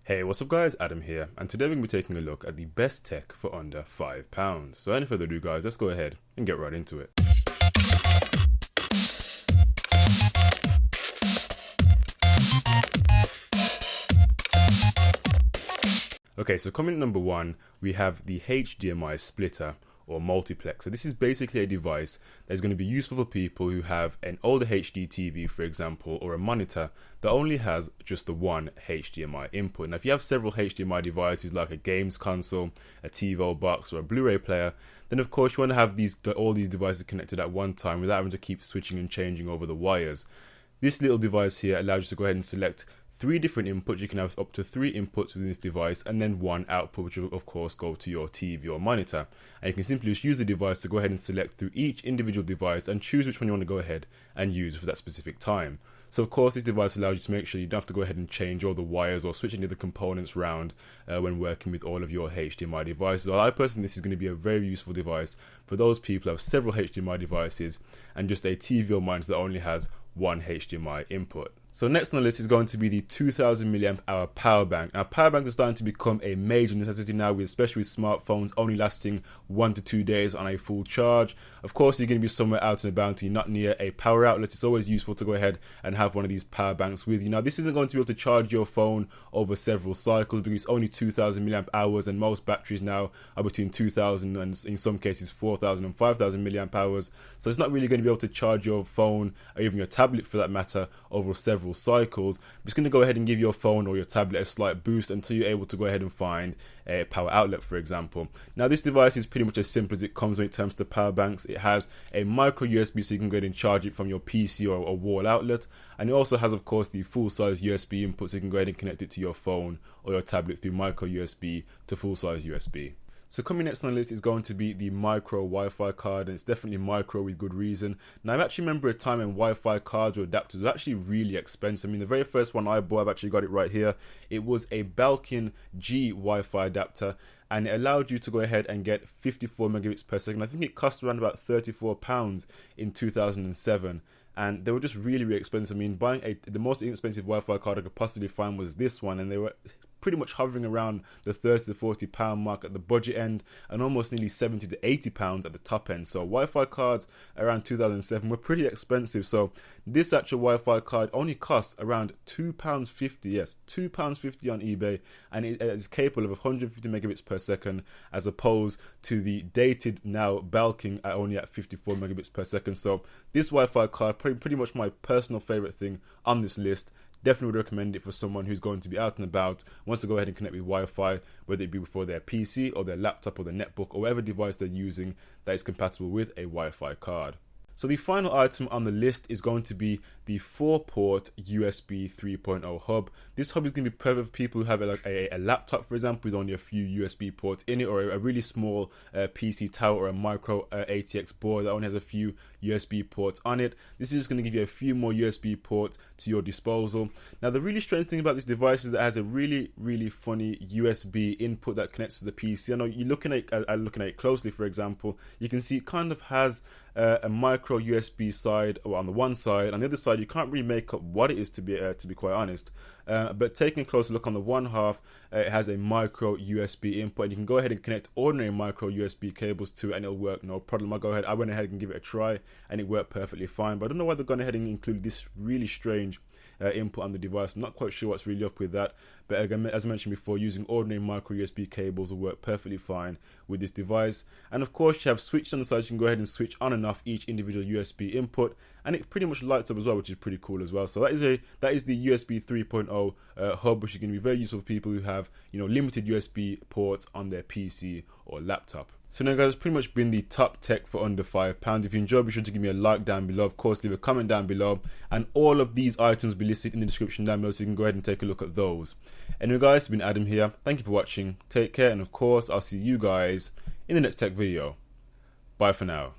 Hey, what's up guys, Adam here, and today we're going to be taking a look at the best tech for under £5. So any further ado guys, let's go ahead and get right into it. Okay, so coming at number one, we have the HDMI splitter or multiplexer. This is basically a device that is going to be useful for people who have an older HD TV, for example, or a monitor that only has just the one HDMI input. Now, if you have several HDMI devices like a games console, a TiVo box, or a Blu-ray player, then of course you want to have all these devices connected at one time without having to keep switching and changing over the wires. This little device here allows you to go ahead and select 3 different inputs. You can have up to 3 inputs within this device and then 1 output, which will of course go to your TV or monitor. And you can simply just use the device to go ahead and select through each individual device and choose which one you want to go ahead and use for that specific time. So of course this device allows you to make sure you don't have to go ahead and change all the wires or switch any of the components around when working with all of your HDMI devices. So I personally, this is going to be a very useful device for those people who have several HDMI devices and just a TV or monitor that only has one HDMI input. So next on the list is going to be the 2000 mAh power bank. Now power banks are starting to become a major necessity now, especially with smartphones only lasting 1 to 2 days on a full charge. Of course, you're going to be somewhere out and about and you're not near a power outlet. It's always useful to go ahead and have one of these power banks with you. Now this isn't going to be able to charge your phone over several cycles because it's only 2000 mAh and most batteries now are between 2000 and in some cases 4000 and 5000 mAh. So it's not really going to be able to charge your phone or even your tablet for that matter over several cycles. But it's going to go ahead and give your phone or your tablet a slight boost until you're able to go ahead and find a power outlet, for example. Now this device is pretty much as simple as it comes when it comes to power banks. It has a micro USB so you can go ahead and charge it from your PC or a wall outlet, and it also has of course the full size USB input so you can go ahead and connect it to your phone or your tablet through micro USB to full size USB. So coming next on the list is going to be the micro Wi-Fi card, and it's definitely micro with good reason. Now I actually remember a time when Wi-Fi cards or adapters were actually really expensive. I mean, the very first one I bought, I've actually got it right here. It was a Belkin G Wi-Fi adapter, and it allowed you to go ahead and get 54 megabits per second. I think it cost around about £34 in 2007. And they were just really expensive. I mean, buying the most inexpensive Wi-Fi card I could possibly find was this one, and they were pretty much hovering around the £30 to £40 mark at the budget end and almost nearly £70 to £80 at the top end. So Wi-Fi cards around 2007 were pretty expensive. So this actual Wi-Fi card only costs around £2.50, yes, £2.50 on eBay, and it is capable of 150 megabits per second as opposed to the dated now Belkin only at 54 megabits per second. So this Wi-Fi card, pretty much my personal favorite thing on this list. Definitely would recommend it for someone who's going to be out and about, wants to go ahead and connect with Wi-Fi, whether it be for their PC or their laptop or their netbook or whatever device they're using that is compatible with a Wi-Fi card. So the final item on the list is going to be the 4-port USB 3.0 hub. This hub is going to be perfect for people who have a laptop, for example, with only a few USB ports in it, or a really small PC tower or a micro ATX board that only has a few USB ports on it. This is just going to give you a few more USB ports to your disposal. Now, the really strange thing about this device is that it has a really funny USB input that connects to the PC. I know you're looking at it closely, for example, you can see it kind of has a micro USB side on the one side. On the other side, you can't really make up what it is, to be quite honest. But taking a closer look on the one half, it has a micro USB input, and you can go ahead and connect ordinary micro USB cables to it and it'll work no problem. I went ahead and give it a try and it worked perfectly fine. But I don't know why they've gone ahead and included this really strange input on the device. I'm not quite sure what's really up with that, but again, as I mentioned before, using ordinary micro USB cables will work perfectly fine with this device. And of course, you have switches on the side. You can go ahead and switch on and off each individual USB input, and it pretty much lights up as well, which is pretty cool as well. So that is the USB 3.0 hub, which is going to be very useful for people who have limited USB ports on their PC or laptop. So now guys, it's pretty much been the top tech for under £5. If you enjoyed, be sure to give me a like down below. Of course, leave a comment down below, and all of these items will be listed in the description down below, so you can go ahead and take a look at those. Anyway guys, it's been Adam here. Thank you for watching. Take care, and of course, I'll see you guys in the next tech video. Bye for now.